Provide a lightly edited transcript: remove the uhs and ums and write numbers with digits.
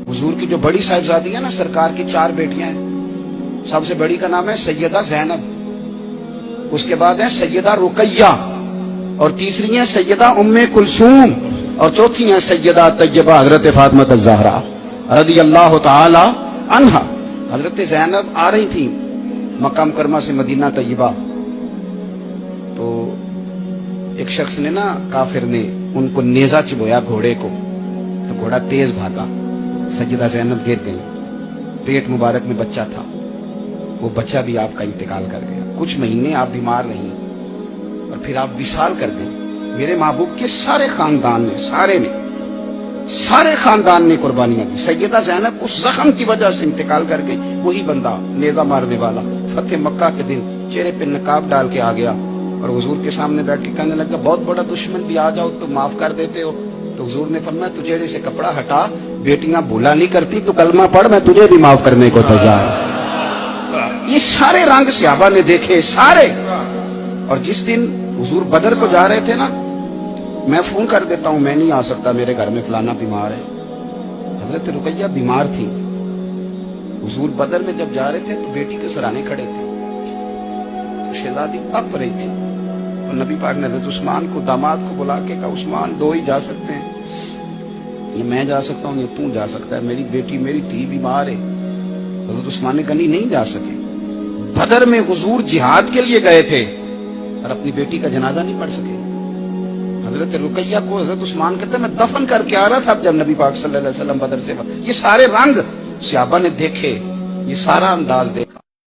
हुजूर की जो बड़ी साहिबजादी है ना, सरकार की 4 बेटियां हैं। सबसे बड़ी का नाम है सैयदा ज़ैनब, उसके बाद है सैयदा रुकैया, और तीसरी है सैयदा उम्मे कुलसूम, और चौथी है सैयदा तैयबा हजरत फातिमा ज़हरा रज़ी अल्लाह ताला अन्हा। हजरत ज़ैनब आ रही थी मक्का मुकर्रमा से मदीना तैयबा, तो एक शख्स ने ना, काफिर ने उनको नेजा चिबोया घोड़े को, तो घोड़ा तेज भागा, सैयदा ज़ैनब गिर गई, पेट मुबारक में बच्चा था, वो बच्चा भी आपका इंतकाल कर गया। कुछ महीने आप बीमार रही और फिर आप विसाल कर गई। मेरे महबूब के सारे खानदान ने, सारे खानदान ने कुर्बानियां दी। सैयदा ज़ैनब उस जख्म की वजह से इंतकाल कर गई। वही बंदा नेजा मारने वाला फतेह मक्का के दिन चेहरे पे नकाब डाल के आ गया और हुजूर के सामने बैठ के कहने लगा, बहुत बड़ा दुश्मन भी आ जाओ तो माफ कर देते हो। तो हुजूर ने फरमाया, तू चेहरे से कपड़ा हटा, बेटियां भूला नहीं करती, तो कलमा पढ़, मैं तुझे भी माफ करने को तैयार। ये सारे रंग सहाबा ने देखे, सारे। और जिस दिन हुजूर बदर को जा रहे थे ना, मैं फोन कर देता हूं, मैं नहीं आ सकता, मेरे घर में फलाना बीमार है। हजरत रुकैया बीमार थी। हुजूर बदर में जब जा रहे थे तो बेटी के सराहने खड़े थे, तो शहजादी कप रही थी, तो नबी पाक ने हजरत उस्मान को, दामाद को बुला के कहा, उस्मान 2 ही जा सकते हैं, ये मैं जा सकता हूँ, ये तू जा सकता है, मेरी बेटी, मेरी धी बीमार है। हजरत उस्मान ने कहा, नहीं जा सके। बदर में हुजूर जिहाद के लिए गए थे और अपनी बेटी का जनाजा नहीं पढ़ सके। हजरत रुकैया को हजरत उस्मान कहते, मैं दफन करके आ रहा था जब नबी पाक सल्लल्लाहु अलैहि वसल्लम बदर से। ये सारे रंग सहाबा ने देखे, ये सारा अंदाज देखे।